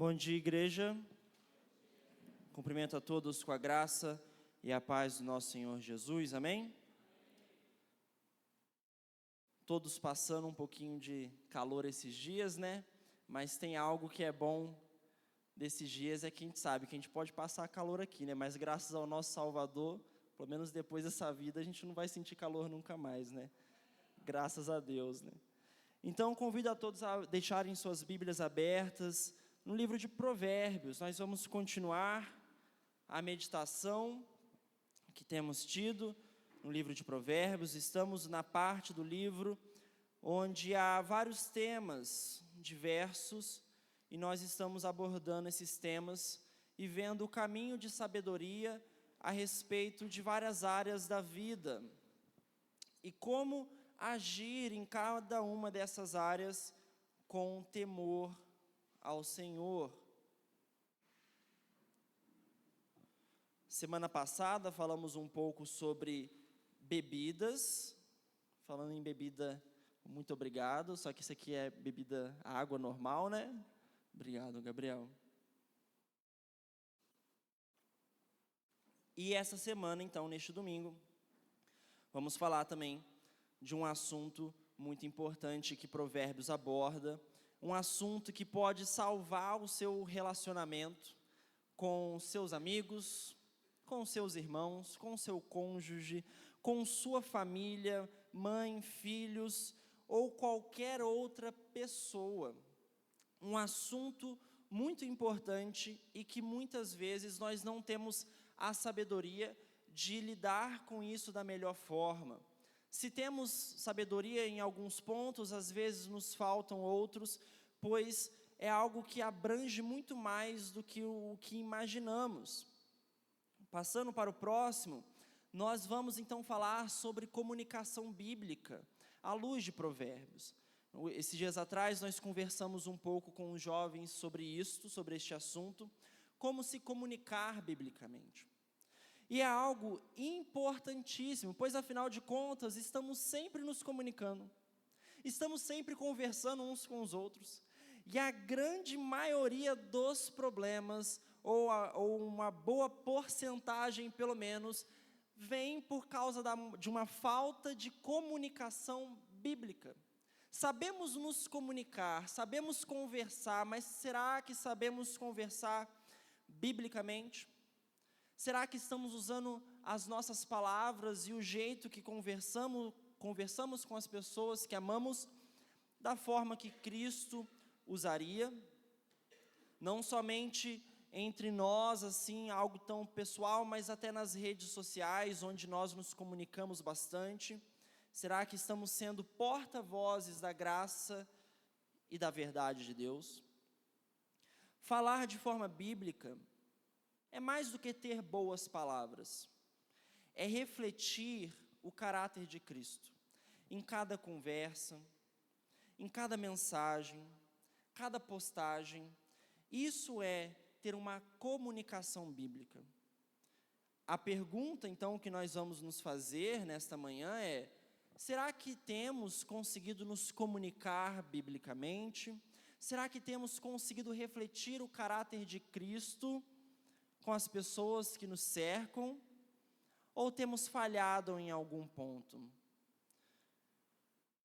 Bom dia, igreja. Cumprimento a todos com a graça e a paz do nosso Senhor Jesus, amém? Todos passando um pouquinho de calor esses dias, né? Mas tem algo que é bom desses dias, é que a gente sabe que a gente pode passar calor aqui, né? Mas graças ao nosso Salvador, pelo menos depois dessa vida, a gente não vai sentir calor nunca mais, né? Graças a Deus, né? Então, convido a todos a deixarem suas Bíblias abertas no livro de Provérbios. Nós vamos continuar a meditação que temos tido no livro de Provérbios. Estamos na parte do livro onde há vários temas diversos e nós estamos abordando esses temas e vendo o caminho de sabedoria a respeito de várias áreas da vida e como agir em cada uma dessas áreas com temor ao Senhor. Semana passada falamos um pouco sobre bebidas. Falando em bebida, muito obrigado. Só que isso aqui é bebida, água normal, né? Obrigado, Gabriel. E essa semana, então, neste domingo, vamos falar também de um assunto muito importante que Provérbios aborda, um assunto que pode salvar o seu relacionamento com seus amigos, com seus irmãos, com seu cônjuge, com sua família, mãe, filhos ou qualquer outra pessoa. Um assunto muito importante e que muitas vezes nós não temos a sabedoria de lidar com isso da melhor forma. Se temos sabedoria em alguns pontos, às vezes nos faltam outros, pois é algo que abrange muito mais do que o que imaginamos. Passando para o próximo, nós vamos então falar sobre comunicação bíblica, à luz de Provérbios. Esses dias atrás nós conversamos um pouco com os jovens sobre isto, sobre este assunto, como se comunicar biblicamente. E é algo importantíssimo, pois afinal de contas, estamos sempre nos comunicando, estamos sempre conversando uns com os outros, e a grande maioria dos problemas, ou uma boa porcentagem pelo menos, vem por causa de uma falta de comunicação bíblica. Sabemos nos comunicar, sabemos conversar, mas será que sabemos conversar biblicamente? Será que estamos usando as nossas palavras e o jeito que conversamos com as pessoas que amamos da forma que Cristo usaria? Não somente entre nós, assim, algo tão pessoal, mas até nas redes sociais, onde nós nos comunicamos bastante. Será que estamos sendo porta-vozes da graça e da verdade de Deus? Falar de forma bíblica é mais do que ter boas palavras, é refletir o caráter de Cristo em cada conversa, em cada mensagem, cada postagem. Isso é ter uma comunicação bíblica. A pergunta, então, que nós vamos nos fazer nesta manhã é: será que temos conseguido nos comunicar biblicamente? Será que temos conseguido refletir o caráter de Cristo com as pessoas que nos cercam? Ou temos falhado em algum ponto?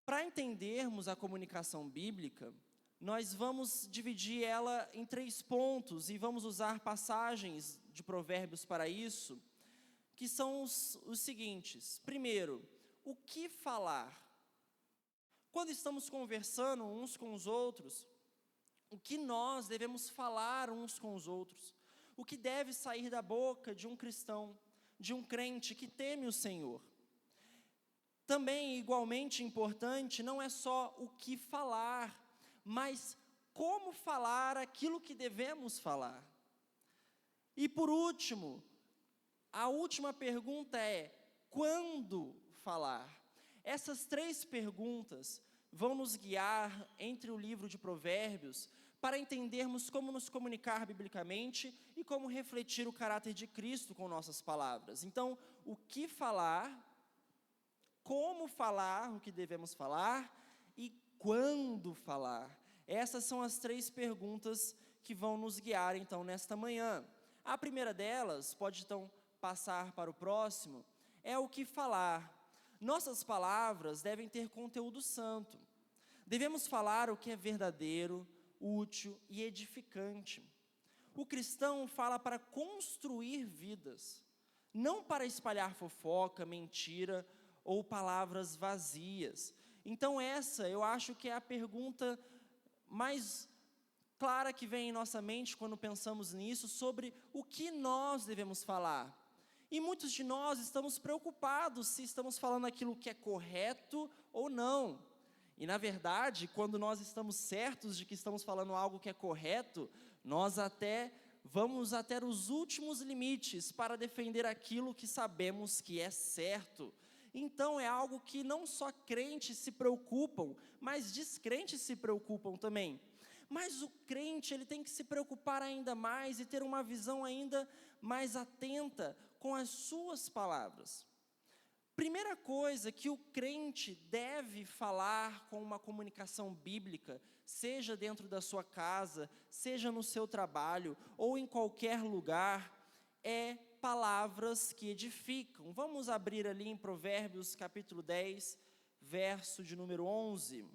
Para entendermos a comunicação bíblica, nós vamos dividir ela em 3 pontos e vamos usar passagens de Provérbios para isso, que são os seguintes. Primeiro, o que falar? Quando estamos conversando uns com os outros, o que nós devemos falar uns com os outros? O que deve sair da boca de um cristão, de um crente que teme o Senhor? Também, igualmente importante, não é só o que falar, mas como falar aquilo que devemos falar. E por último, a última pergunta é: quando falar? Essas 3 perguntas vão nos guiar entre o livro de Provérbios para entendermos como nos comunicar biblicamente e como refletir o caráter de Cristo com nossas palavras. Então, o que falar, como falar o que devemos falar e quando falar. Essas são as 3 perguntas que vão nos guiar, então, nesta manhã. A primeira delas, pode, então, passar para o próximo, é o que falar. Nossas palavras devem ter conteúdo santo. Devemos falar o que é verdadeiro, útil e edificante. O cristão fala para construir vidas, não para espalhar fofoca, mentira ou palavras vazias. Então essa, eu acho que é a pergunta mais clara que vem em nossa mente quando pensamos nisso, sobre o que nós devemos falar. E muitos de nós estamos preocupados se estamos falando aquilo que é correto ou não. E na verdade, quando nós estamos certos de que estamos falando algo que é correto, nós vamos até os últimos limites para defender aquilo que sabemos que é certo. Então é algo que não só crentes se preocupam, mas descrentes se preocupam também. Mas o crente, ele tem que se preocupar ainda mais e ter uma visão ainda mais atenta com as suas palavras. Primeira coisa que o crente deve falar com uma comunicação bíblica, seja dentro da sua casa, seja no seu trabalho ou em qualquer lugar, é palavras que edificam. Vamos abrir ali em Provérbios capítulo 10, verso de número 11.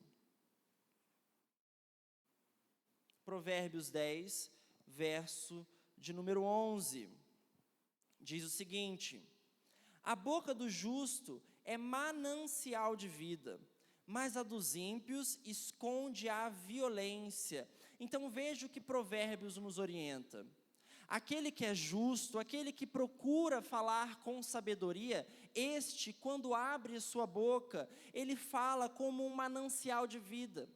Provérbios 10, verso de número 11. Diz o seguinte: a boca do justo é manancial de vida, mas a dos ímpios esconde a violência. Então veja o que Provérbios nos orienta. Aquele que é justo, aquele que procura falar com sabedoria, este, quando abre sua boca, ele fala como um manancial de vida.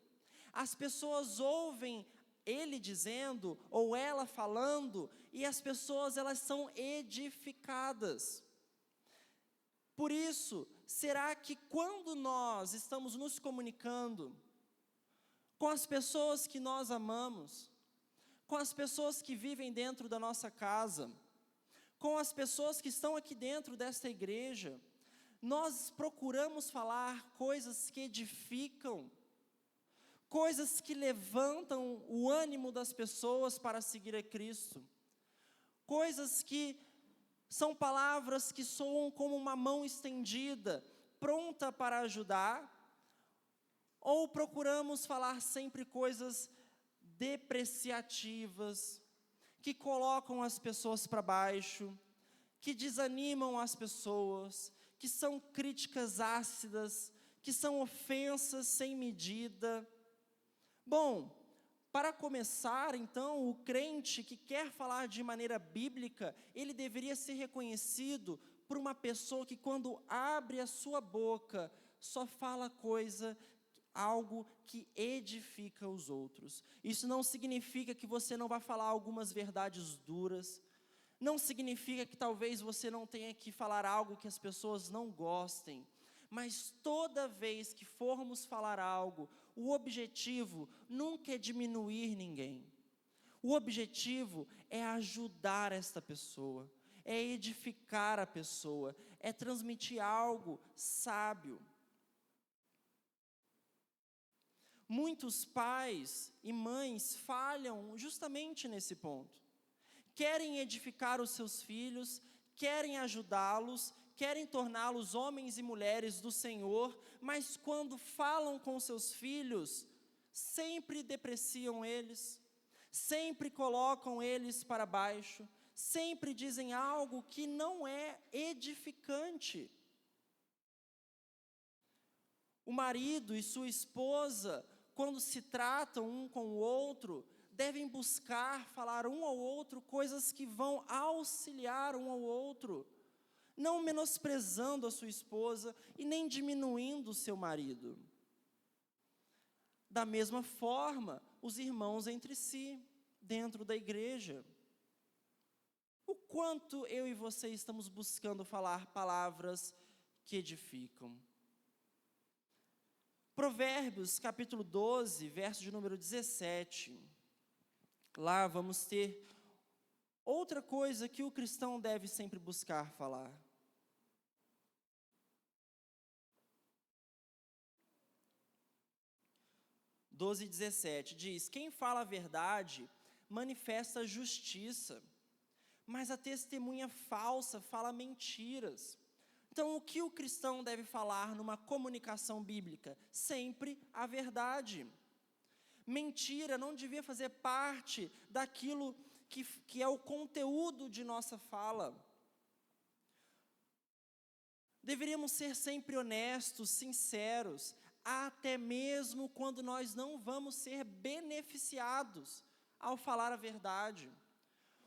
As pessoas ouvem ele dizendo, ou ela falando, e as pessoas, elas são edificadas. Por isso, será que quando nós estamos nos comunicando com as pessoas que nós amamos, com as pessoas que vivem dentro da nossa casa, com as pessoas que estão aqui dentro desta igreja, nós procuramos falar coisas que edificam, coisas que levantam o ânimo das pessoas para seguir a Cristo, coisas que são palavras que soam como uma mão estendida, pronta para ajudar, ou procuramos falar sempre coisas depreciativas, que colocam as pessoas para baixo, que desanimam as pessoas, que são críticas ácidas, que são ofensas sem medida. Bom, para começar, então, o crente que quer falar de maneira bíblica, ele deveria ser reconhecido por uma pessoa que, quando abre a sua boca, só fala algo que edifica os outros. Isso não significa que você não vai falar algumas verdades duras, não significa que talvez você não tenha que falar algo que as pessoas não gostem, mas toda vez que formos falar algo, o objetivo nunca é diminuir ninguém. O objetivo é ajudar esta pessoa, é edificar a pessoa, é transmitir algo sábio. Muitos pais e mães falham justamente nesse ponto. Querem edificar os seus filhos, querem ajudá-los, querem torná-los homens e mulheres do Senhor, mas quando falam com seus filhos, sempre depreciam eles, sempre colocam eles para baixo, sempre dizem algo que não é edificante. O marido e sua esposa, quando se tratam um com o outro, devem buscar falar um ao outro coisas que vão auxiliar um ao outro, não menosprezando a sua esposa e nem diminuindo o seu marido. Da mesma forma, os irmãos entre si, dentro da igreja. O quanto eu e você estamos buscando falar palavras que edificam? Provérbios, capítulo 12, verso de número 17. Lá vamos ter outra coisa que o cristão deve sempre buscar falar. (12:17) diz: quem fala a verdade manifesta justiça, mas a testemunha falsa fala mentiras. Então, o que o cristão deve falar numa comunicação bíblica? Sempre a verdade. Mentira não devia fazer parte daquilo que é o conteúdo de nossa fala. Deveríamos ser sempre honestos, sinceros, até mesmo quando nós não vamos ser beneficiados ao falar a verdade.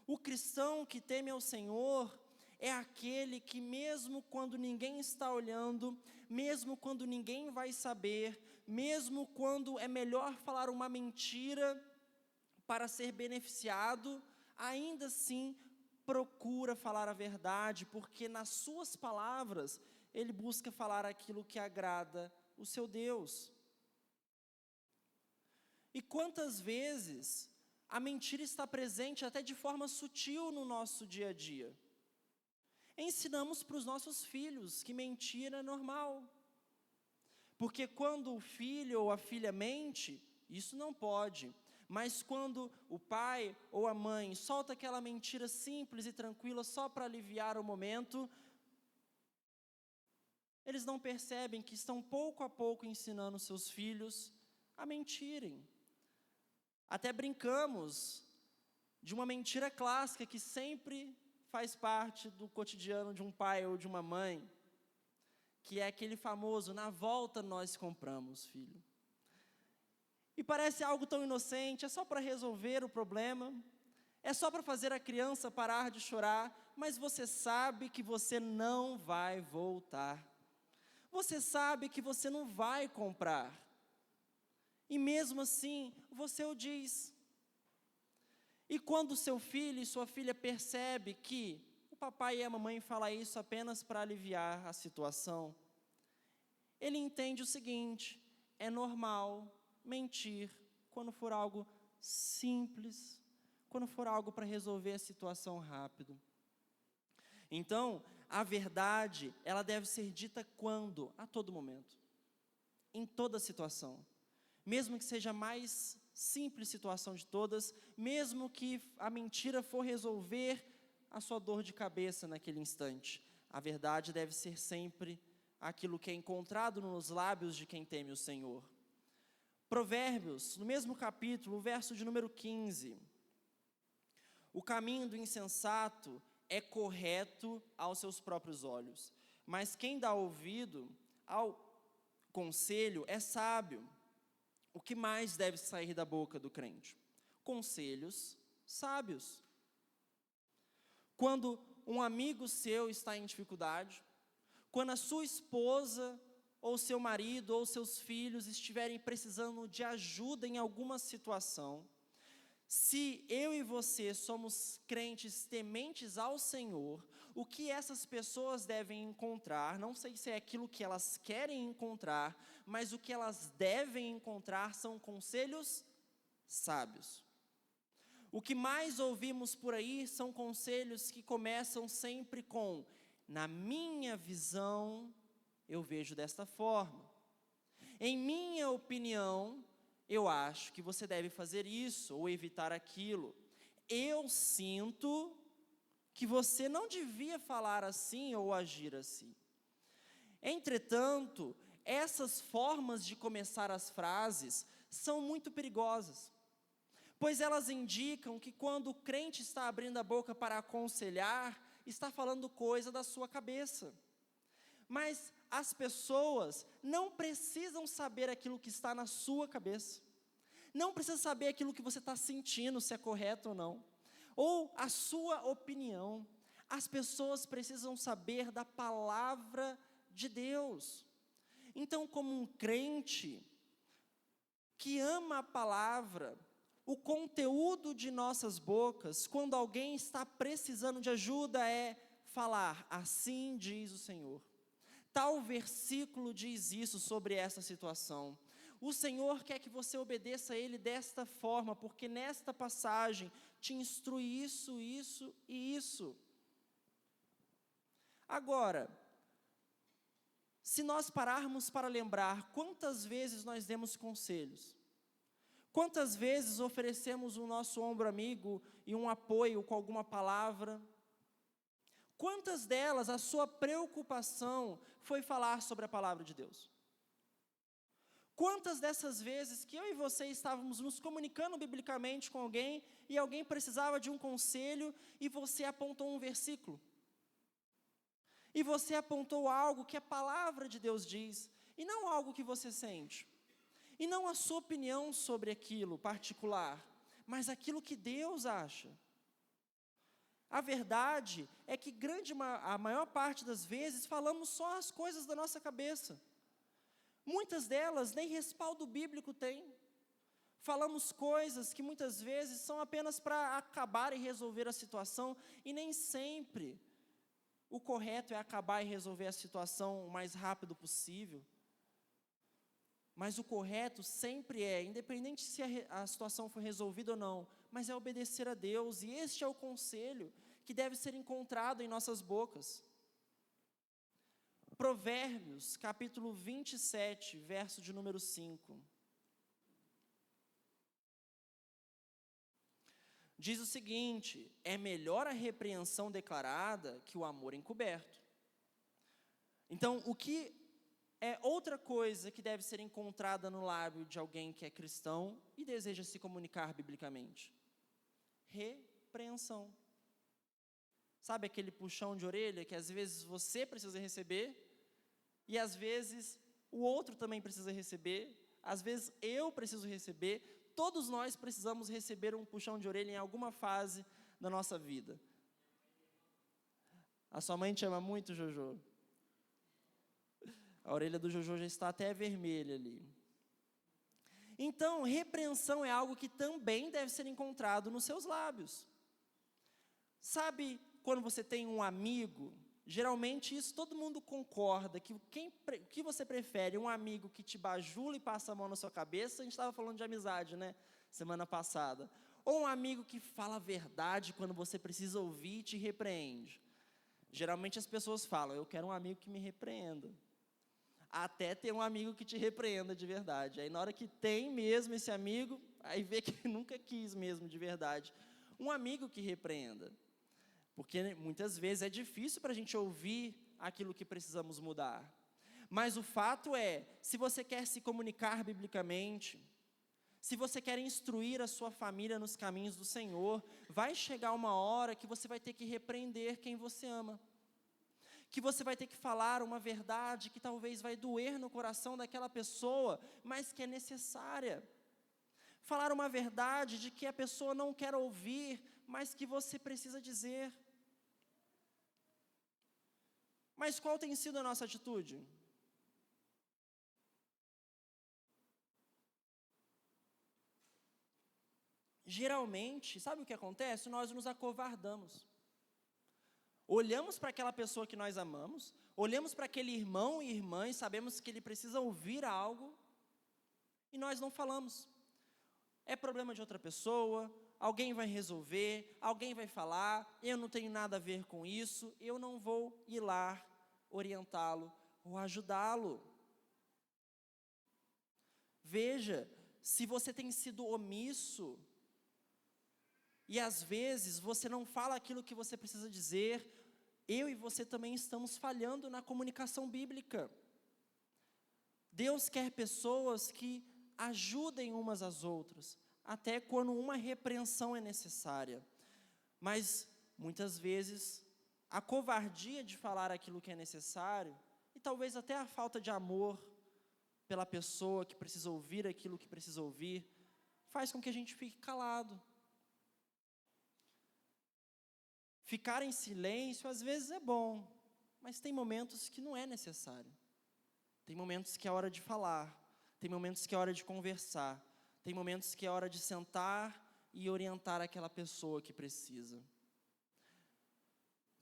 O cristão que teme ao Senhor é aquele que, mesmo quando ninguém está olhando, mesmo quando ninguém vai saber, mesmo quando é melhor falar uma mentira para ser beneficiado, ainda assim procura falar a verdade, porque nas suas palavras ele busca falar aquilo que agrada o seu Deus. E quantas vezes a mentira está presente até de forma sutil no nosso dia a dia? Ensinamos para os nossos filhos que mentira é normal. Porque quando o filho ou a filha mente, isso não pode. Mas quando o pai ou a mãe solta aquela mentira simples e tranquila só para aliviar o momento, eles não percebem que estão pouco a pouco ensinando seus filhos a mentirem. Até brincamos de uma mentira clássica que sempre faz parte do cotidiano de um pai ou de uma mãe, que é aquele famoso, na volta nós compramos, filho. E parece algo tão inocente, é só para resolver o problema, é só para fazer a criança parar de chorar, mas você sabe que você não vai voltar. Você sabe que você não vai comprar. E mesmo assim, você o diz. E quando seu filho e sua filha percebe que o papai e a mamãe falam isso apenas para aliviar a situação, ele entende o seguinte: é normal mentir quando for algo simples, quando for algo para resolver a situação rápido. Então, a verdade, ela deve ser dita quando? A todo momento, em toda situação. Mesmo que seja a mais simples situação de todas, mesmo que a mentira for resolver a sua dor de cabeça naquele instante, a verdade deve ser sempre aquilo que é encontrado nos lábios de quem teme o Senhor. Provérbios, no mesmo capítulo, verso de número 15. O caminho do insensato é correto aos seus próprios olhos, mas quem dá ouvido ao conselho é sábio. O que mais deve sair da boca do crente? Conselhos sábios. Quando um amigo seu está em dificuldade, quando a sua esposa, ou seu marido, ou seus filhos estiverem precisando de ajuda em alguma situação, se eu e você somos crentes tementes ao Senhor, o que essas pessoas devem encontrar, não sei se é aquilo que elas querem encontrar, mas o que elas devem encontrar são conselhos sábios. O que mais ouvimos por aí são conselhos que começam sempre com: na minha visão, eu vejo desta forma. Em minha opinião, eu acho que você deve fazer isso ou evitar aquilo. Eu sinto que você não devia falar assim ou agir assim. Entretanto, essas formas de começar as frases são muito perigosas, pois elas indicam que quando o crente está abrindo a boca para aconselhar, está falando coisa da sua cabeça. Mas as pessoas não precisam saber aquilo que está na sua cabeça. Não precisa saber aquilo que você está sentindo, se é correto ou não. Ou a sua opinião. As pessoas precisam saber da palavra de Deus. Então, como um crente que ama a palavra, o conteúdo de nossas bocas, quando alguém está precisando de ajuda, é falar: assim diz o Senhor. Tal versículo diz isso sobre essa situação. O Senhor quer que você obedeça a Ele desta forma, porque nesta passagem te instrui isso, isso e isso. Agora, se nós pararmos para lembrar quantas vezes nós demos conselhos, Quantas vezes oferecemos o nosso ombro amigo e um apoio com alguma palavra? Quantas delas a sua preocupação foi falar sobre a palavra de Deus? Quantas dessas vezes que eu e você estávamos nos comunicando biblicamente com alguém e alguém precisava de um conselho e você apontou um versículo? E você apontou algo que a palavra de Deus diz e não algo que você sente. E não a sua opinião sobre aquilo particular, mas aquilo que Deus acha. A verdade é que a maior parte das vezes falamos só as coisas da nossa cabeça. Muitas delas nem respaldo bíblico têm. Falamos coisas que muitas vezes são apenas para acabar e resolver a situação, e nem sempre o correto é acabar e resolver a situação o mais rápido possível. Mas o correto sempre é, independente se a situação foi resolvida ou não, mas é obedecer a Deus, e este é o conselho que deve ser encontrado em nossas bocas. Provérbios, capítulo 27, verso de número 5. Diz o seguinte: é melhor a repreensão declarada que o amor encoberto. Então, o que é outra coisa que deve ser encontrada no lábio de alguém que é cristão e deseja se comunicar biblicamente? Repreensão. Sabe aquele puxão de orelha que às vezes você precisa receber e às vezes o outro também precisa receber, às vezes eu preciso receber, todos nós precisamos receber um puxão de orelha em alguma fase da nossa vida. A sua mãe te ama muito, Jojo? A orelha do Jojo já está até vermelha ali. Então, repreensão é algo que também deve ser encontrado nos seus lábios. Sabe quando você tem um amigo, geralmente isso todo mundo concorda, que o que você prefere, um amigo que te bajula e passa a mão na sua cabeça? A gente estava falando de amizade, né, semana passada. Ou um amigo que fala a verdade quando você precisa ouvir e te repreende? Geralmente as pessoas falam, eu quero um amigo que me repreenda. Até ter um amigo que te repreenda de verdade. Aí na hora que tem mesmo esse amigo, aí vê que nunca quis mesmo de verdade. Um amigo que repreenda. Porque muitas vezes é difícil para a gente ouvir aquilo que precisamos mudar. Mas o fato é, se você quer se comunicar biblicamente, se você quer instruir a sua família nos caminhos do Senhor, vai chegar uma hora que você vai ter que repreender quem você ama. Que você vai ter que falar uma verdade que talvez vai doer no coração daquela pessoa, mas que é necessária. Falar uma verdade de que a pessoa não quer ouvir, mas que você precisa dizer. Mas qual tem sido a nossa atitude? Geralmente, sabe o que acontece? Nós nos acovardamos. Olhamos para aquela pessoa que nós amamos, olhamos para aquele irmão e irmã e sabemos que ele precisa ouvir algo, e nós não falamos. É problema de outra pessoa, alguém vai resolver, alguém vai falar, eu não tenho nada a ver com isso, eu não vou ir lá orientá-lo ou ajudá-lo. Veja, se você tem sido omisso, e às vezes você não fala aquilo que você precisa dizer, eu e você também estamos falhando na comunicação bíblica. Deus quer pessoas que ajudem umas às outras, até quando uma repreensão é necessária. Mas, muitas vezes, a covardia de falar aquilo que é necessário, e talvez até a falta de amor pela pessoa que precisa ouvir aquilo que precisa ouvir, faz com que a gente fique calado. Ficar em silêncio, às vezes, é bom, mas tem momentos que não é necessário. Tem momentos que é hora de falar, tem momentos que é hora de conversar, tem momentos que é hora de sentar e orientar aquela pessoa que precisa.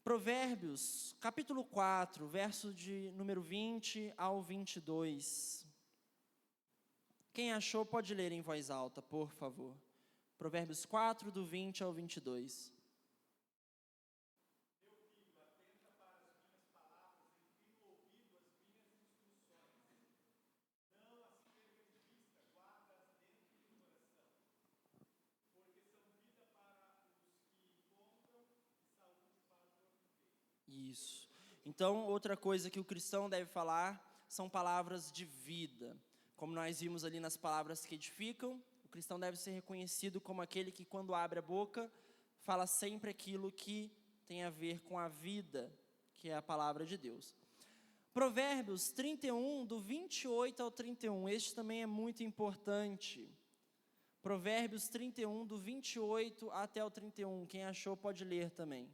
Provérbios, capítulo 4, verso de número 20 ao 22. Quem achou pode ler em voz alta, por favor. Provérbios 4, do 20 ao 22. Isso. Então, outra coisa que o cristão deve falar são palavras de vida. Como nós vimos ali nas palavras que edificam, o cristão deve ser reconhecido como aquele que, quando abre a boca, fala sempre aquilo que tem a ver com a vida, que é a palavra de Deus. Provérbios 31, do 28 ao 31, este também é muito importante. Provérbios 31, do 28 até o 31, quem achou pode ler também.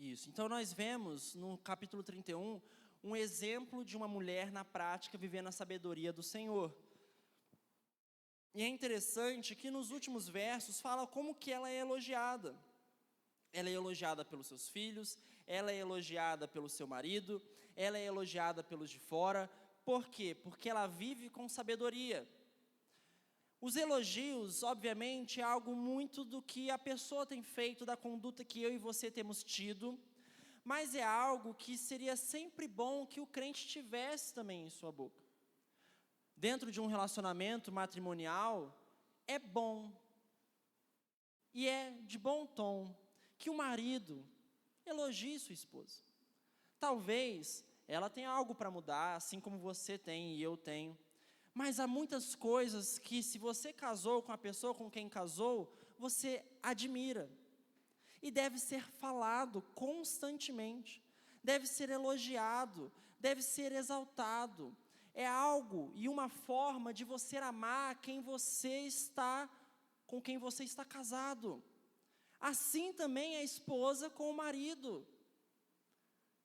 Isso. Então nós vemos no capítulo 31 um exemplo de uma mulher na prática vivendo a sabedoria do Senhor. E é interessante que nos últimos versos fala como que ela é elogiada. Ela é elogiada pelos seus filhos, ela é elogiada pelo seu marido, ela é elogiada pelos de fora. Por quê? Porque ela vive com sabedoria. Os elogios, obviamente, é algo muito do que a pessoa tem feito, da conduta que eu e você temos tido, mas é algo que seria sempre bom que o crente tivesse também em sua boca. Dentro de um relacionamento matrimonial, é bom, e é de bom tom, que o marido elogie sua esposa. Talvez ela tenha algo para mudar, assim como você tem e eu tenho, mas há muitas coisas que, se você casou com a pessoa com quem casou, você admira. E deve ser falado constantemente, deve ser elogiado, deve ser exaltado. É algo e uma forma de você amar com quem você está casado. Assim também a esposa com o marido.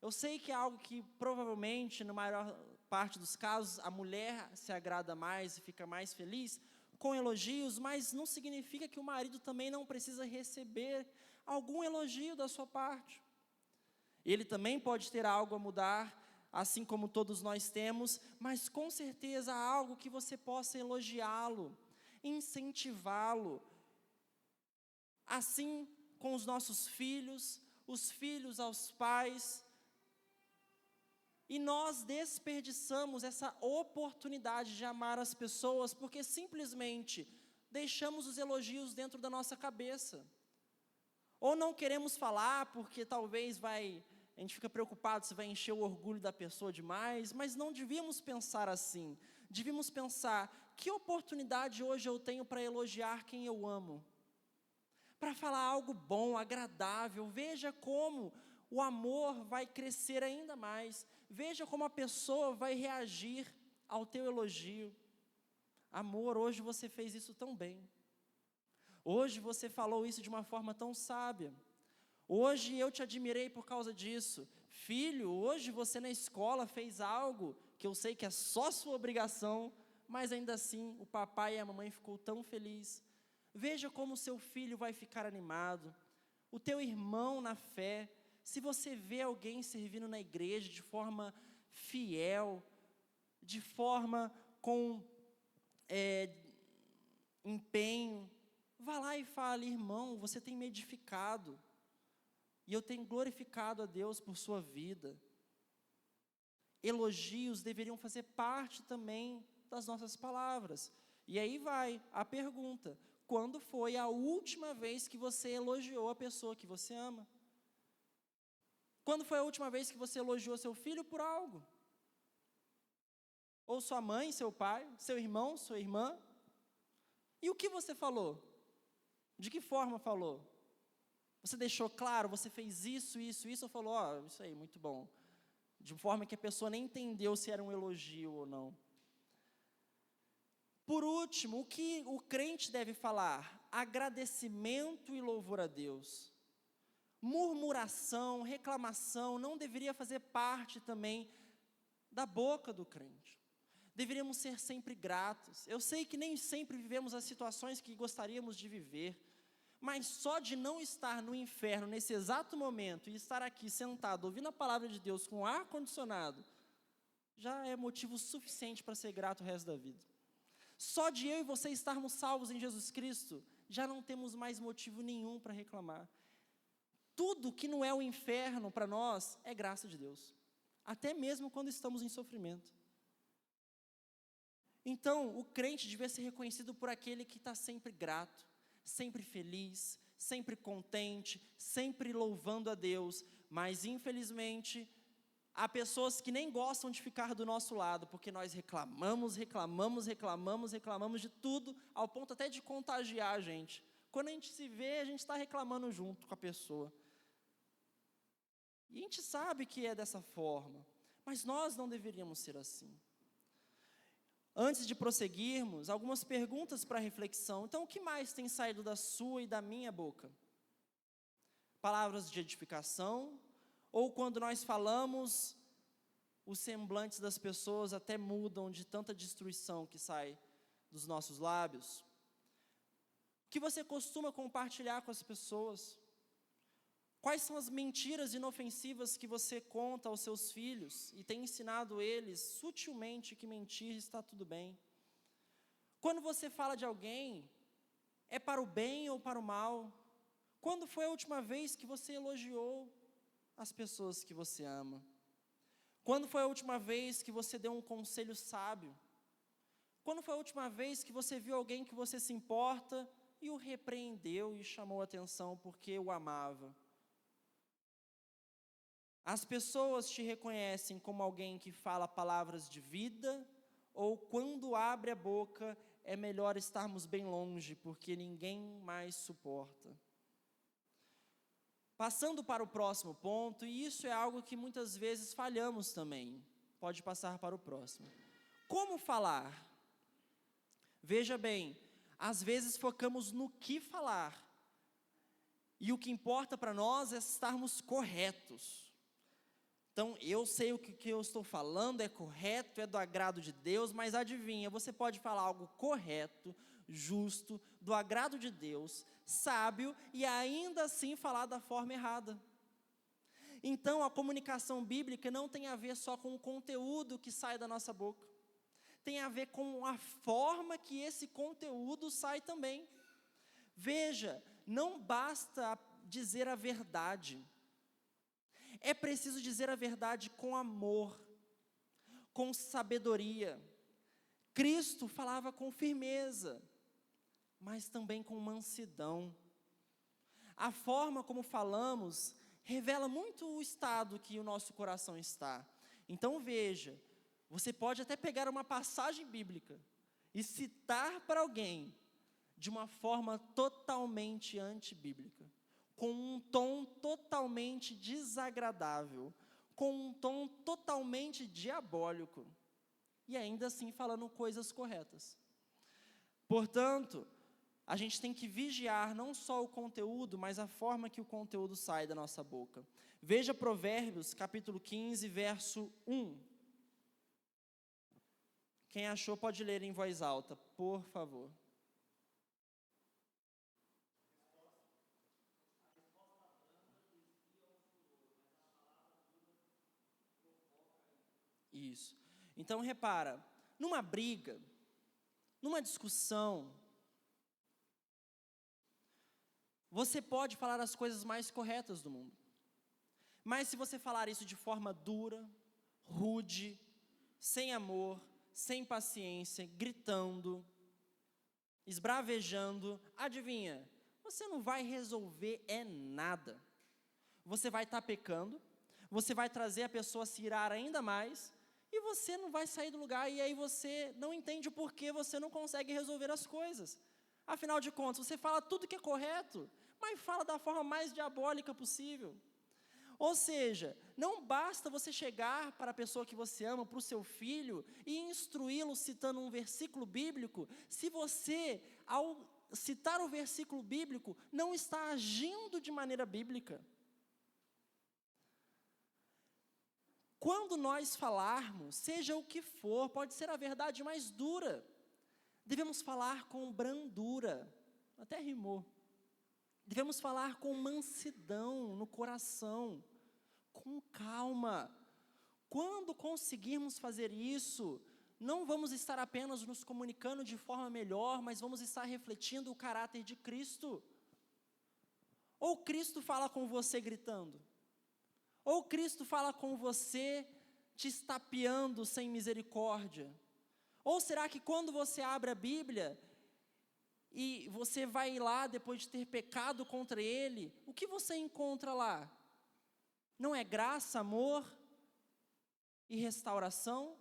Eu sei que é algo que provavelmente, na maior parte dos casos, a mulher se agrada mais e fica mais feliz com elogios, mas não significa que o marido também não precisa receber algum elogio da sua parte. Ele também pode ter algo a mudar, assim como todos nós temos, mas com certeza há algo que você possa elogiá-lo, incentivá-lo. Assim com os nossos filhos, os filhos aos pais. E nós desperdiçamos essa oportunidade de amar as pessoas porque simplesmente deixamos os elogios dentro da nossa cabeça. Ou não queremos falar porque talvez a gente fica preocupado se vai encher o orgulho da pessoa demais, mas não devíamos pensar assim. Devíamos pensar, que oportunidade hoje eu tenho para elogiar quem eu amo? Para falar algo bom, agradável. Veja como o amor vai crescer ainda mais. Veja como a pessoa vai reagir ao teu elogio. Amor, hoje você fez isso tão bem. Hoje você falou isso de uma forma tão sábia. Hoje eu te admirei por causa disso. Filho, hoje você na escola fez algo que eu sei que é só sua obrigação, mas ainda assim o papai e a mamãe ficou tão feliz. Veja como o seu filho vai ficar animado. O teu irmão na fé. Se você vê alguém servindo na igreja de forma fiel, de forma com empenho, vá lá e fale, irmão, você tem me edificado, e eu tenho glorificado a Deus por sua vida. Elogios deveriam fazer parte também das nossas palavras. E aí vai a pergunta, quando foi a última vez que você elogiou a pessoa que você ama? Quando foi a última vez que você elogiou seu filho por algo? Ou sua mãe, seu pai, seu irmão, sua irmã? E o que você falou? De que forma falou? Você deixou claro, você fez isso, ou falou, isso aí, muito bom. De forma que a pessoa nem entendeu se era um elogio ou não. Por último, o que o crente deve falar? Agradecimento e louvor a Deus. Murmuração, reclamação, não deveria fazer parte também da boca do crente. Deveríamos ser sempre gratos. Eu sei que nem sempre vivemos as situações que gostaríamos de viver, mas só de não estar no inferno nesse exato momento e estar aqui sentado, ouvindo a palavra de Deus com ar-condicionado, já é motivo suficiente para ser grato o resto da vida. Só de eu e você estarmos salvos em Jesus Cristo, já não temos mais motivo nenhum para reclamar. Tudo que não é o inferno para nós é graça de Deus, até mesmo quando estamos em sofrimento. Então, o crente devia ser reconhecido por aquele que está sempre grato, sempre feliz, sempre contente, sempre louvando a Deus, mas infelizmente, há pessoas que nem gostam de ficar do nosso lado, porque nós reclamamos de tudo, ao ponto até de contagiar a gente. Quando a gente se vê, a gente está reclamando junto com a pessoa. E a gente sabe que é dessa forma, mas nós não deveríamos ser assim. Antes de prosseguirmos, algumas perguntas para reflexão. Então, o que mais tem saído da sua e da minha boca? Palavras de edificação? Ou quando nós falamos, os semblantes das pessoas até mudam de tanta destruição que sai dos nossos lábios? O que você costuma compartilhar com as pessoas? Quais são as mentiras inofensivas que você conta aos seus filhos e tem ensinado eles sutilmente que mentir está tudo bem? Quando você fala de alguém, é para o bem ou para o mal? Quando foi a última vez que você elogiou as pessoas que você ama? Quando foi a última vez que você deu um conselho sábio? Quando foi a última vez que você viu alguém que você se importa e o repreendeu e chamou a atenção porque o amava? As pessoas te reconhecem como alguém que fala palavras de vida, ou quando abre a boca, é melhor estarmos bem longe, porque ninguém mais suporta. Passando para o próximo ponto, e isso é algo que muitas vezes falhamos também, pode passar para o próximo. Como falar? Veja bem, às vezes focamos no que falar, e o que importa para nós é estarmos corretos. Então, eu sei o que eu estou falando é correto, é do agrado de Deus, mas adivinha, você pode falar algo correto, justo, do agrado de Deus, sábio, e ainda assim falar da forma errada. Então, a comunicação bíblica não tem a ver só com o conteúdo que sai da nossa boca, tem a ver com a forma que esse conteúdo sai também. Veja, não basta dizer a verdade, é preciso dizer a verdade com amor, com sabedoria. Cristo falava com firmeza, mas também com mansidão. A forma como falamos revela muito o estado que o nosso coração está. Então veja, você pode até pegar uma passagem bíblica e citar para alguém de uma forma totalmente antibíblica, com um tom totalmente desagradável, com um tom totalmente diabólico, e ainda assim falando coisas corretas. Portanto, a gente tem que vigiar não só o conteúdo, mas a forma que o conteúdo sai da nossa boca. Veja Provérbios, capítulo 15, verso 1. Quem achou pode ler em voz alta, por favor. Isso. Então, repara, numa briga, numa discussão, você pode falar as coisas mais corretas do mundo. Mas se você falar isso de forma dura, rude, sem amor, sem paciência, gritando, esbravejando, adivinha, você não vai resolver nada. Você vai estar pecando, você vai trazer a pessoa a se irar ainda mais, e você não vai sair do lugar, e aí você não entende o porquê você não consegue resolver as coisas. Afinal de contas, você fala tudo que é correto, mas fala da forma mais diabólica possível. Ou seja, não basta você chegar para a pessoa que você ama, para o seu filho, e instruí-lo citando um versículo bíblico, se você, ao citar o versículo bíblico, não está agindo de maneira bíblica. Quando nós falarmos, seja o que for, pode ser a verdade mais dura, devemos falar com brandura, até rimou. Devemos falar com mansidão no coração, com calma. Quando conseguirmos fazer isso, não vamos estar apenas nos comunicando de forma melhor, mas vamos estar refletindo o caráter de Cristo. Ou Cristo fala com você gritando, ou Cristo fala com você te estapeando sem misericórdia. Ou será que quando você abre a Bíblia e você vai lá depois de ter pecado contra Ele, o que você encontra lá? Não é graça, amor e restauração?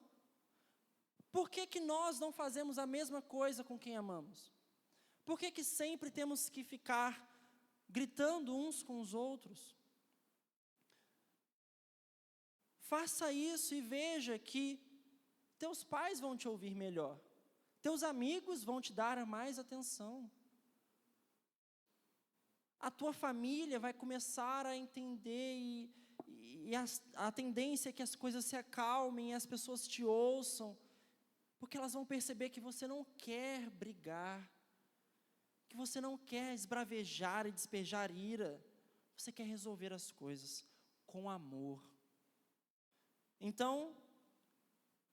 Por que nós não fazemos a mesma coisa com quem amamos? Por que sempre temos que ficar gritando uns com os outros? Faça isso e veja que teus pais vão te ouvir melhor. Teus amigos vão te dar mais atenção. A tua família vai começar a entender e a tendência é que as coisas se acalmem e as pessoas te ouçam, porque elas vão perceber que você não quer brigar, que você não quer esbravejar e despejar ira, você quer resolver as coisas com amor. Então,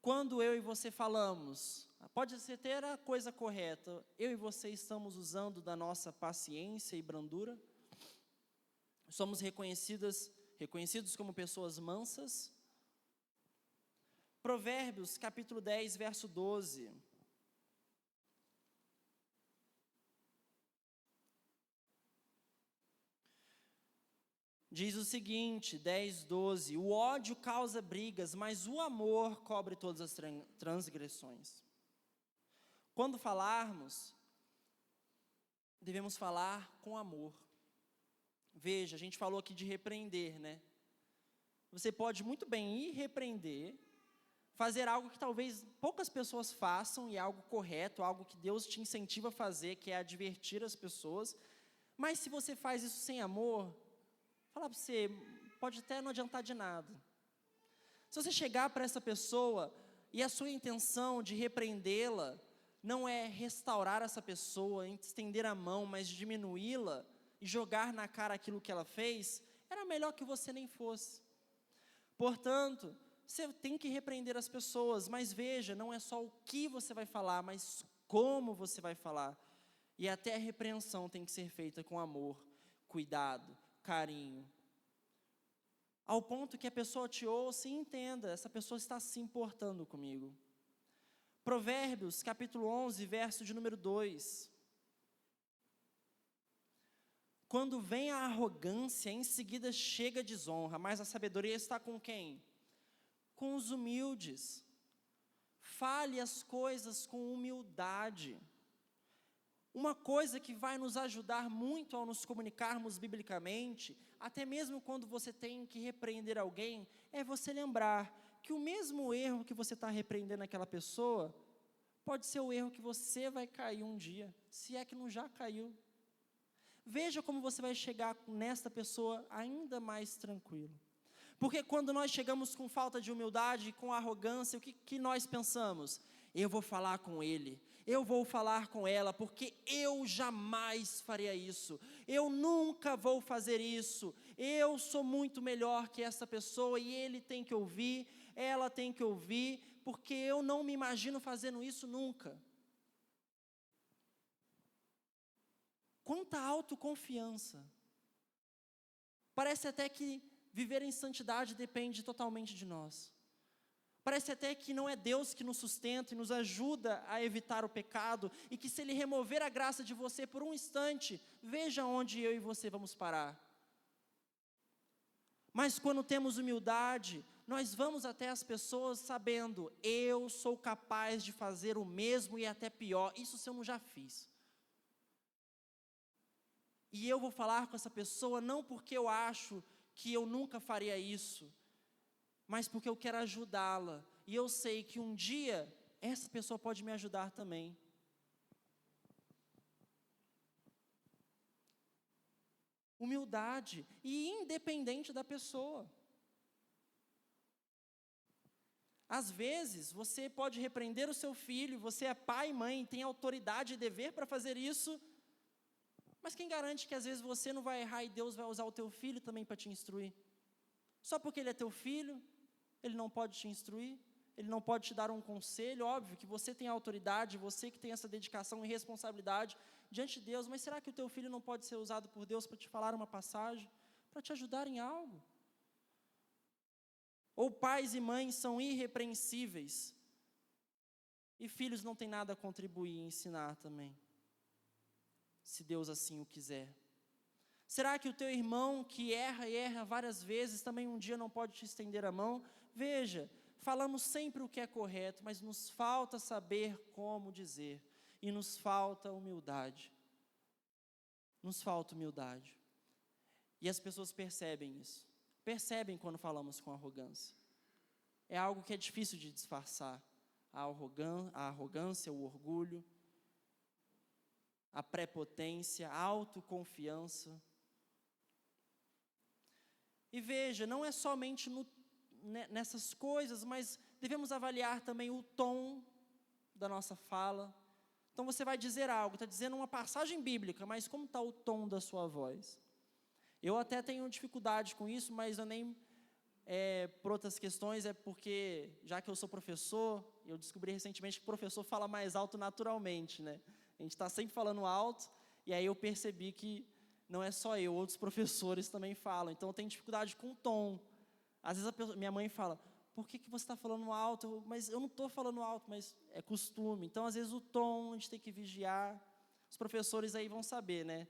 quando eu e você falamos, pode ser ter a coisa correta, eu e você estamos usando da nossa paciência e brandura, somos reconhecidos como pessoas mansas. Provérbios, capítulo 10, verso 12. Diz o seguinte, 10, 12, o ódio causa brigas, mas o amor cobre todas as transgressões. Quando falarmos, devemos falar com amor. Veja, a gente falou aqui de repreender, né? Você pode muito bem ir repreender, fazer algo que talvez poucas pessoas façam, e é algo correto, algo que Deus te incentiva a fazer, que é advertir as pessoas, mas se você faz isso sem amor, falar para você, pode até não adiantar de nada. Se você chegar para essa pessoa e a sua intenção de repreendê-la não é restaurar essa pessoa, estender a mão, mas diminuí-la e jogar na cara aquilo que ela fez, era melhor que você nem fosse. Portanto, você tem que repreender as pessoas, mas veja, não é só o que você vai falar, mas como você vai falar. E até a repreensão tem que ser feita com amor, cuidado, carinho, ao ponto que a pessoa te ouça e entenda, essa pessoa está se importando comigo. Provérbios, capítulo 11, verso de número 2. Quando vem a arrogância, em seguida chega a desonra, mas a sabedoria está com quem? Com os humildes. Fale as coisas com humildade. Uma coisa que vai nos ajudar muito ao nos comunicarmos biblicamente, até mesmo quando você tem que repreender alguém, é você lembrar que o mesmo erro que você está repreendendo aquela pessoa, pode ser o erro que você vai cair um dia, se é que não já caiu. Veja como você vai chegar nesta pessoa ainda mais tranquilo. Porque quando nós chegamos com falta de humildade, com arrogância, o que nós pensamos? Eu vou falar com ele, eu vou falar com ela, porque eu jamais faria isso, eu nunca vou fazer isso, eu sou muito melhor que essa pessoa e ele tem que ouvir, ela tem que ouvir, porque eu não me imagino fazendo isso nunca. Quanta autoconfiança. Parece até que viver em santidade depende totalmente de nós. Parece até que não é Deus que nos sustenta e nos ajuda a evitar o pecado, e que se Ele remover a graça de você por um instante, veja onde eu e você vamos parar. Mas quando temos humildade, nós vamos até as pessoas sabendo, eu sou capaz de fazer o mesmo e até pior, isso se eu não já fiz. E eu vou falar com essa pessoa não porque eu acho que eu nunca faria isso, mas porque eu quero ajudá-la, e eu sei que um dia, essa pessoa pode me ajudar também. Humildade, e independente da pessoa. Às vezes, você pode repreender o seu filho, você é pai e mãe, tem autoridade e dever para fazer isso, Mas quem garante que às vezes você não vai errar e Deus vai usar o teu filho também para te instruir? Só porque ele é teu filho, ele não pode te instruir? Ele não pode te dar um conselho? Óbvio que você tem autoridade, você que tem essa dedicação e responsabilidade diante de Deus, mas será que o teu filho não pode ser usado por Deus para te falar uma passagem, para te ajudar em algo? Ou pais e mães são irrepreensíveis, e filhos não têm nada a contribuir e ensinar também, se Deus assim o quiser? Será que o teu irmão que erra e erra várias vezes, também um dia não pode te estender a mão? Veja, falamos sempre o que é correto, mas nos falta saber como dizer, e nos falta humildade. Nos falta humildade. E as pessoas percebem isso, percebem quando falamos com arrogância. É algo que é difícil de disfarçar, a arrogância, o orgulho, a prepotência, a autoconfiança. E veja, não é somente nessas coisas, mas devemos avaliar também o tom da nossa fala. Então você vai dizer algo, está dizendo uma passagem bíblica, mas como está o tom da sua voz? Eu até tenho dificuldade com isso, mas eu nem, por outras questões, é porque, já que eu sou professor, eu descobri recentemente que o professor fala mais alto naturalmente, né? A gente está sempre falando alto, e aí eu percebi que não é só eu, outros professores também falam. Então eu tenho dificuldade com o tom. Às vezes minha mãe fala, por que você está falando alto? Mas eu não estou falando alto, mas é costume. Então às vezes o tom a gente tem que vigiar. Os professores aí vão saber, né?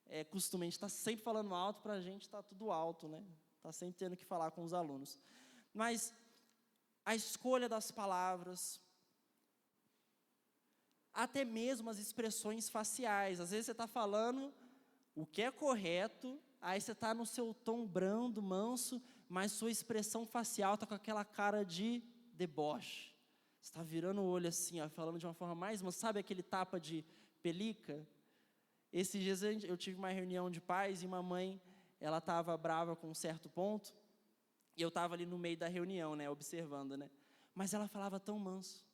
É costume, a gente está sempre falando alto, para a gente está tudo alto, né? Está sempre tendo que falar com os alunos. Mas a escolha das palavras, até mesmo as expressões faciais. Às vezes você está falando o que é correto, aí você está no seu tom brando, manso, mas sua expressão facial está com aquela cara de deboche. Você está virando o olho assim, ó, falando de uma forma mais, sabe aquele tapa de pelica? Esses dias eu tive uma reunião de pais e uma mãe, ela estava brava com um certo ponto, e eu estava ali no meio da reunião, né, observando, né? Mas ela falava tão manso,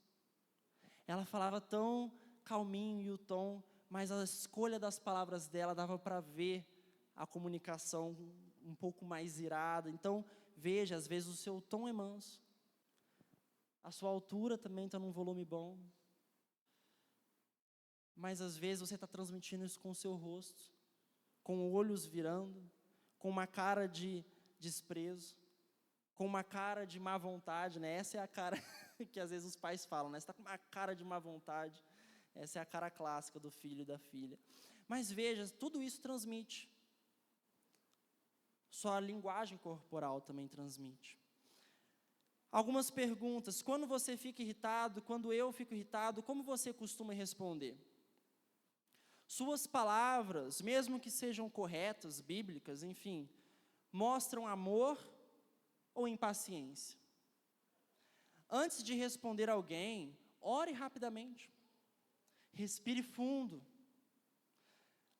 ela falava tão calminho e o tom, mas a escolha das palavras dela dava para ver a comunicação um pouco mais irada. Então, veja, às vezes o seu tom é manso, a sua altura também está num volume bom, mas às vezes você está transmitindo isso com o seu rosto, com olhos virando, com uma cara de desprezo, com uma cara de má vontade, né? Essa é a cara que às vezes os pais falam, né? Você está com uma cara de má vontade. Essa é a cara clássica do filho e da filha. Mas veja, tudo isso transmite. Sua linguagem corporal também transmite. Algumas perguntas. Quando você fica irritado, quando eu fico irritado, como você costuma responder? Suas palavras, mesmo que sejam corretas, bíblicas, enfim, mostram amor ou impaciência? Antes de responder alguém, ore rapidamente. Respire fundo.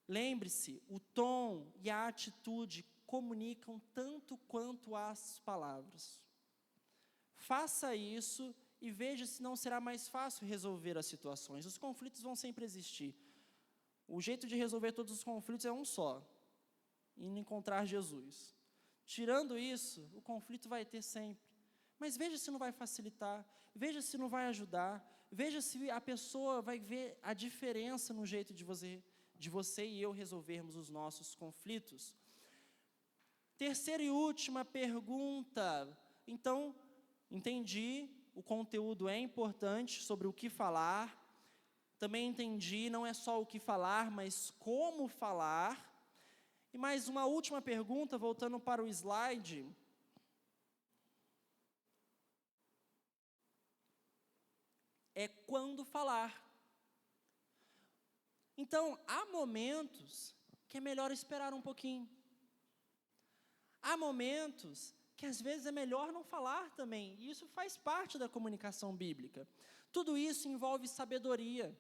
Lembre-se, o tom e a atitude comunicam tanto quanto as palavras. Faça isso e veja se não será mais fácil resolver as situações. Os conflitos vão sempre existir. O jeito de resolver todos os conflitos é um só: encontrar Jesus. Tirando isso, o conflito vai ter sempre. Mas veja se não vai facilitar, veja se não vai ajudar, veja se a pessoa vai ver a diferença no jeito de você e eu resolvermos os nossos conflitos. Terceira e última pergunta. Então, entendi, o conteúdo é importante sobre o que falar. Também entendi, não é só o que falar, mas como falar. E mais uma última pergunta, voltando para o slide. É quando falar. Então, há momentos que é melhor esperar um pouquinho. Há momentos que às vezes é melhor não falar também. E isso faz parte da comunicação bíblica. Tudo isso envolve sabedoria.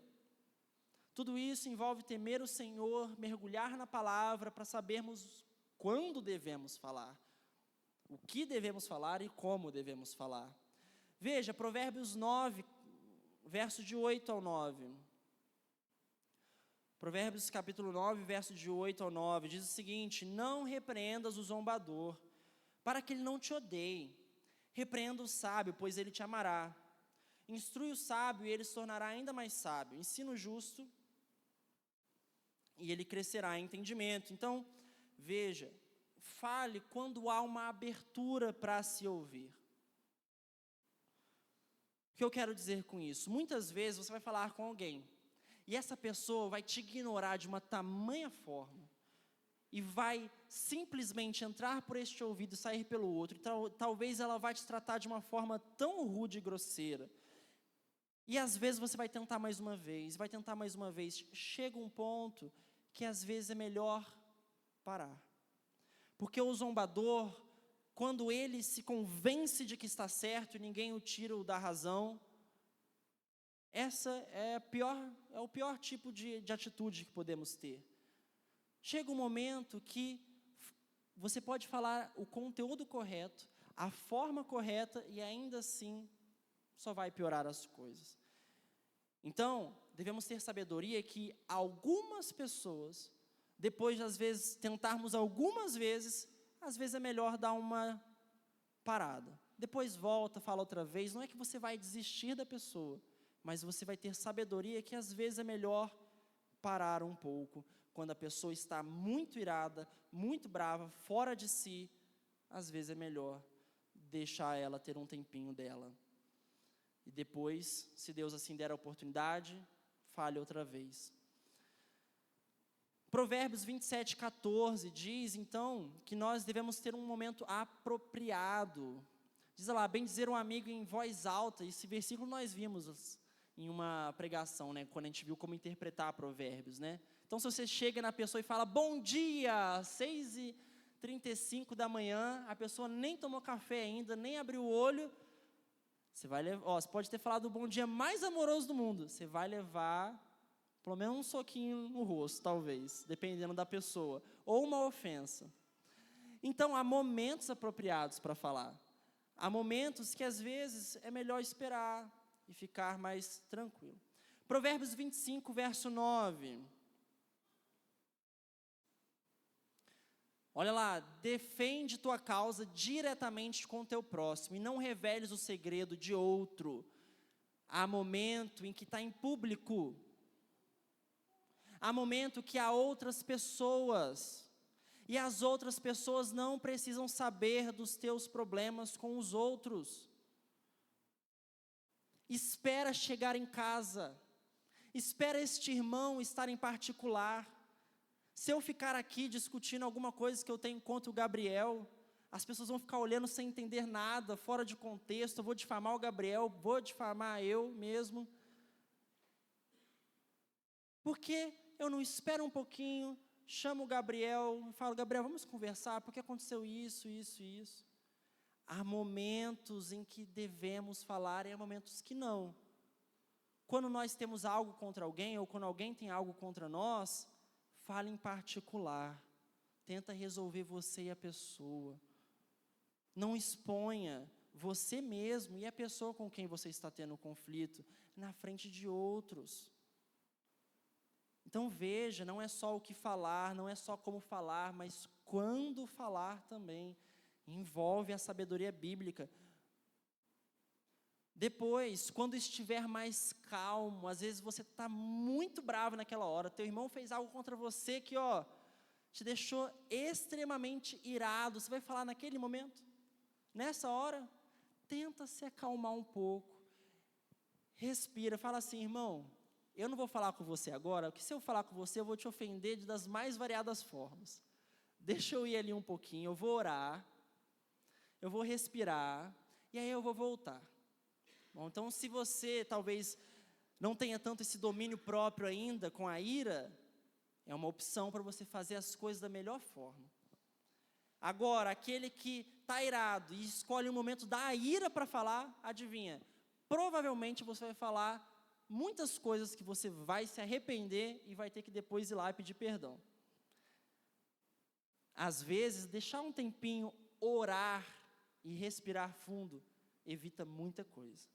Tudo isso envolve temer o Senhor, mergulhar na palavra para sabermos quando devemos falar, o que devemos falar e como devemos falar. Veja, Provérbios 9, verso de 8 ao 9. Provérbios capítulo 9, verso de 8 ao 9, diz o seguinte: não repreendas o zombador, para que ele não te odeie. Repreenda o sábio, pois ele te amará. Instrui o sábio e ele se tornará ainda mais sábio. Ensina o justo e ele crescerá em entendimento. Então, veja, fale quando há uma abertura para se ouvir. O que eu quero dizer com isso? Muitas vezes você vai falar com alguém e essa pessoa vai te ignorar de uma tamanha forma e vai simplesmente entrar por este ouvido e sair pelo outro. Então, talvez ela vai te tratar de uma forma tão rude e grosseira. E às vezes você vai tentar mais uma vez, vai tentar mais uma vez. Chega um ponto que às vezes é melhor parar. Porque o zombador, quando ele se convence de que está certo e ninguém o tira da razão, essa é o pior tipo de atitude que podemos ter. Chega um momento que você pode falar o conteúdo correto, a forma correta, e ainda assim só vai piorar as coisas. Então, devemos ter sabedoria que algumas pessoas, depois de às vezes tentarmos algumas vezes, às vezes é melhor dar uma parada. Depois volta, fala outra vez. Não é que você vai desistir da pessoa, mas você vai ter sabedoria que às vezes é melhor parar um pouco. Quando a pessoa está muito irada, muito brava, fora de si, às vezes é melhor deixar ela ter um tempinho dela. E depois, se Deus assim der a oportunidade, fale outra vez. Provérbios 27, 14 diz, então, que nós devemos ter um momento apropriado. Diz lá, bem dizer um amigo em voz alta. Esse versículo nós vimos em uma pregação, né, quando a gente viu como interpretar provérbios, né? Então, se você chega na pessoa e fala, bom dia, 6h35 da manhã, a pessoa nem tomou café ainda, nem abriu o olho, você vai levar, você pode ter falado o bom dia mais amoroso do mundo, você vai levar pelo menos um soquinho no rosto, talvez, dependendo da pessoa, ou uma ofensa. Então, há momentos apropriados para falar. Há momentos que, às vezes, é melhor esperar e ficar mais tranquilo. Provérbios 25, verso 9. Olha lá, defende tua causa diretamente com o teu próximo e não reveles o segredo de outro. Há momento em que está em público. Há momento que há outras pessoas. E as outras pessoas não precisam saber dos teus problemas com os outros. Espera chegar em casa. Espera este irmão estar em particular. Se eu ficar aqui discutindo alguma coisa que eu tenho contra o Gabriel, as pessoas vão ficar olhando sem entender nada, fora de contexto. Eu vou difamar o Gabriel, vou difamar eu mesmo. Por que eu não espero um pouquinho, chamo o Gabriel e falo, Gabriel, vamos conversar, porque aconteceu isso, isso e isso. Há momentos em que devemos falar e há momentos que não. Quando nós temos algo contra alguém, ou quando alguém tem algo contra nós, fale em particular. Tenta resolver você e a pessoa. Não exponha você mesmo e a pessoa com quem você está tendo conflito na frente de outros. Então veja, não é só o que falar, não é só como falar, mas quando falar também. Envolve a sabedoria bíblica. Depois, quando estiver mais calmo, às vezes você está muito bravo naquela hora, teu irmão fez algo contra você que, te deixou extremamente irado, você vai falar naquele momento? Nessa hora, tenta se acalmar um pouco, respira, fala assim, irmão, eu não vou falar com você agora, porque se eu falar com você, eu vou te ofender das mais variadas formas. Deixa eu ir ali um pouquinho, eu vou orar, eu vou respirar, e aí eu vou voltar. Bom, então, se você talvez não tenha tanto esse domínio próprio ainda com a ira, é uma opção para você fazer as coisas da melhor forma. Agora, aquele que está irado e escolhe o momento da ira para falar, adivinha, provavelmente você vai falar muitas coisas que você vai se arrepender e vai ter que depois ir lá e pedir perdão. Às vezes, deixar um tempinho, orar e respirar fundo, evita muita coisa.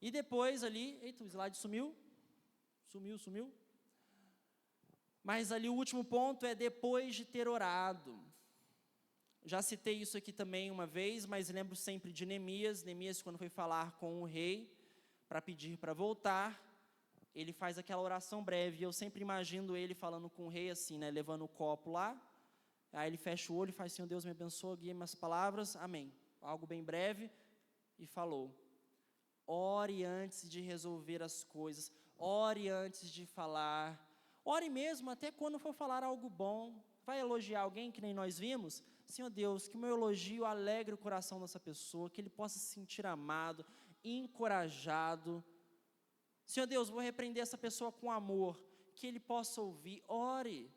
E depois ali, eita, o slide sumiu. Sumiu. Mas ali o último ponto é depois de ter orado. Já citei isso aqui também uma vez, mas lembro sempre de Neemias. Neemias, quando foi falar com o rei para pedir para voltar, ele faz aquela oração breve. E eu sempre imagino ele falando com o rei assim, né, levando o copo lá. Aí ele fecha o olho e faz: Senhor Deus, me abençoa, guia minhas palavras, amém. Algo bem breve, e falou: ore antes de resolver as coisas, ore antes de falar, ore mesmo até quando for falar algo bom. Vai elogiar alguém, que nem nós vimos? Senhor Deus, que o meu elogio alegre o coração dessa pessoa, que ele possa se sentir amado, encorajado. Senhor Deus, vou repreender essa pessoa com amor, que ele possa ouvir. Ore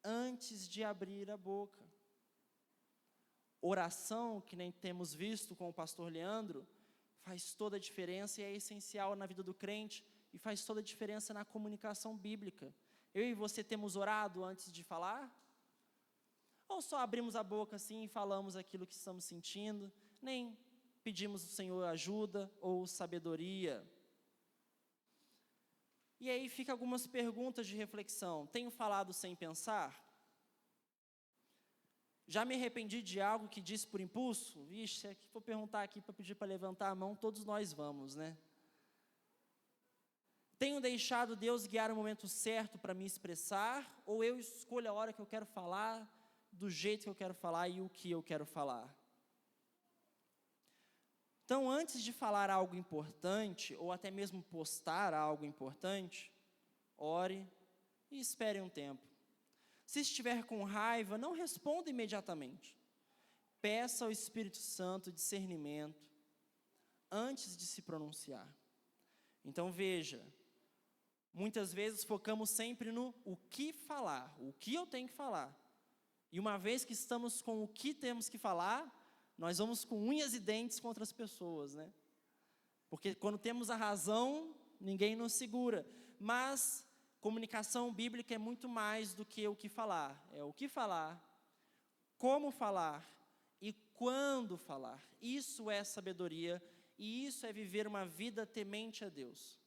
antes de abrir a boca. Oração, que nem temos visto com o pastor Leandro, faz toda a diferença e é essencial na vida do crente, e faz toda a diferença na comunicação bíblica. Eu e você temos orado antes de falar? Ou só abrimos a boca assim e falamos aquilo que estamos sentindo, nem pedimos ao Senhor ajuda ou sabedoria? E aí fica algumas perguntas de reflexão. Tenho falado sem pensar? Já me arrependi de algo que disse por impulso? Vixe, se for perguntar aqui para pedir para levantar a mão, todos nós vamos, né? Tenho deixado Deus guiar o momento certo para me expressar? Ou eu escolho a hora que eu quero falar, do jeito que eu quero falar e o que eu quero falar? Então, antes de falar algo importante, ou até mesmo postar algo importante, ore e espere um tempo. Se estiver com raiva, não responda imediatamente. Peça ao Espírito Santo discernimento antes de se pronunciar. Então veja, muitas vezes focamos sempre no o que falar, o que eu tenho que falar. E uma vez que estamos com o que temos que falar, nós vamos com unhas e dentes contra as pessoas, né? Porque quando temos a razão, ninguém nos segura. Mas comunicação bíblica é muito mais do que o que falar. É o que falar, como falar e quando falar. Isso é sabedoria e isso é viver uma vida temente a Deus.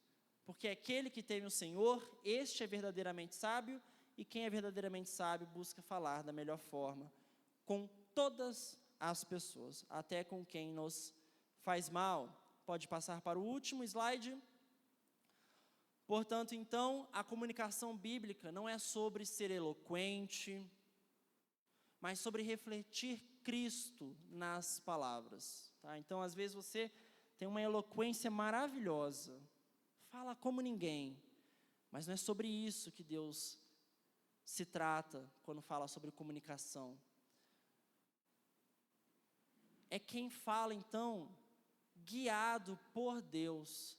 Porque aquele que teme o Senhor, este é verdadeiramente sábio, e quem é verdadeiramente sábio busca falar da melhor forma com todas as pessoas, até com quem nos faz mal. Pode passar para o último slide. Portanto, então, a comunicação bíblica não é sobre ser eloquente, mas sobre refletir Cristo nas palavras. Tá? Então, às vezes você tem uma eloquência maravilhosa, fala como ninguém, mas não é sobre isso que Deus se trata quando fala sobre comunicação. É quem fala, então, guiado por Deus,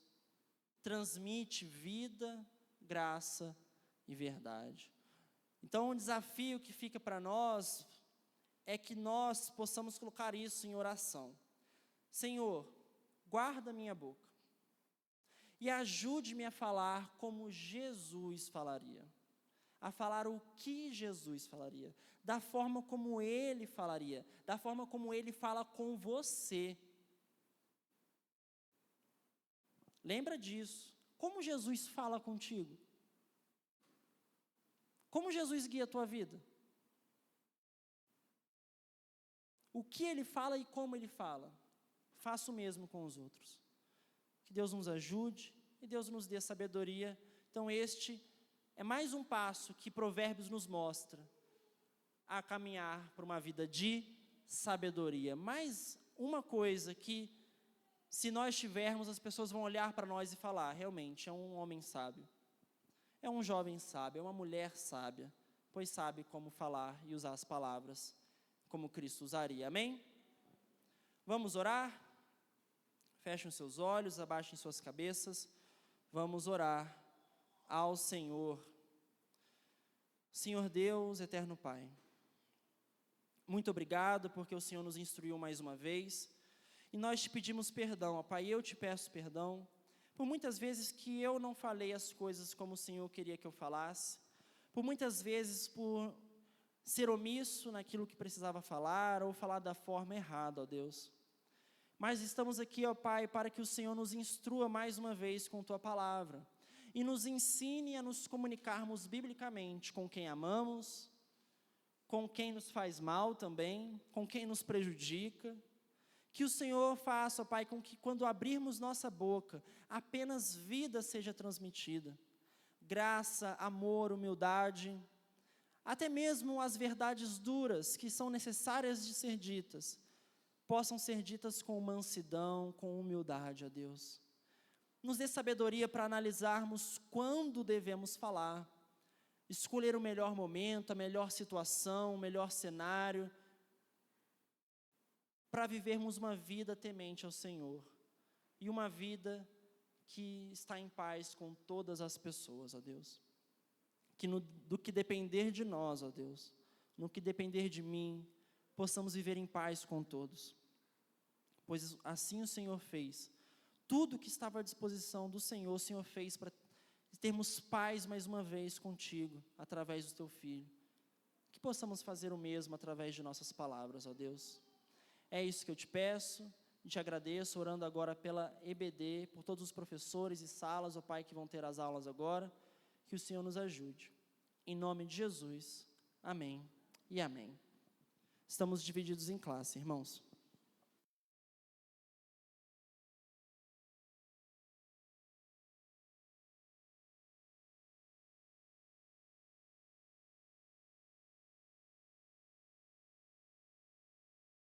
transmite vida, graça e verdade. Então, um desafio que fica para nós é que nós possamos colocar isso em oração. Senhor, guarda minha boca e ajude-me a falar como Jesus falaria, a falar o que Jesus falaria, da forma como Ele falaria, da forma como Ele fala com você. Lembra disso. Como Jesus fala contigo? Como Jesus guia a tua vida? O que Ele fala e como Ele fala? Faça o mesmo com os outros. Que Deus nos ajude e Deus nos dê sabedoria. Então este é mais um passo que Provérbios nos mostra a caminhar para uma vida de sabedoria. Mais uma coisa que, se nós tivermos, as pessoas vão olhar para nós e falar: realmente, é um homem sábio, é um jovem sábio, é uma mulher sábia, pois sabe como falar e usar as palavras como Cristo usaria. Amém? Vamos orar? Fechem os seus olhos, abaixem suas cabeças. Vamos orar ao Senhor. Senhor Deus, eterno Pai, muito obrigado porque o Senhor nos instruiu mais uma vez. E nós te pedimos perdão, ó Pai, eu te peço perdão, por muitas vezes que eu não falei as coisas como o Senhor queria que eu falasse, por muitas vezes por ser omisso naquilo que precisava falar, ou falar da forma errada, ó Deus. Mas estamos aqui, ó Pai, para que o Senhor nos instrua mais uma vez com Tua palavra. e nos ensine a nos comunicarmos biblicamente com quem amamos, com quem nos faz mal também, com quem nos prejudica. Que o Senhor faça, ó Pai, com que quando abrirmos nossa boca, apenas vida seja transmitida. Graça, amor, humildade, até mesmo as verdades duras que são necessárias de ser ditas, possam ser ditas com mansidão, com humildade, ó Deus. Nos dê sabedoria para analisarmos quando devemos falar, escolher o melhor momento, a melhor situação, o melhor cenário, para vivermos uma vida temente ao Senhor, e uma vida que está em paz com todas as pessoas, ó Deus. Que do que depender de nós, ó Deus, no que depender de mim, possamos viver em paz com todos. Pois assim o Senhor fez. Tudo que estava à disposição do Senhor, o Senhor fez para termos paz mais uma vez contigo, através do teu Filho. Que possamos fazer o mesmo através de nossas palavras, ó Deus. É isso que eu te peço, e te agradeço, orando agora pela EBD, por todos os professores e salas, ó Pai, que vão ter as aulas agora. Que o Senhor nos ajude. Em nome de Jesus. Amém e amém. Estamos divididos em classe, irmãos.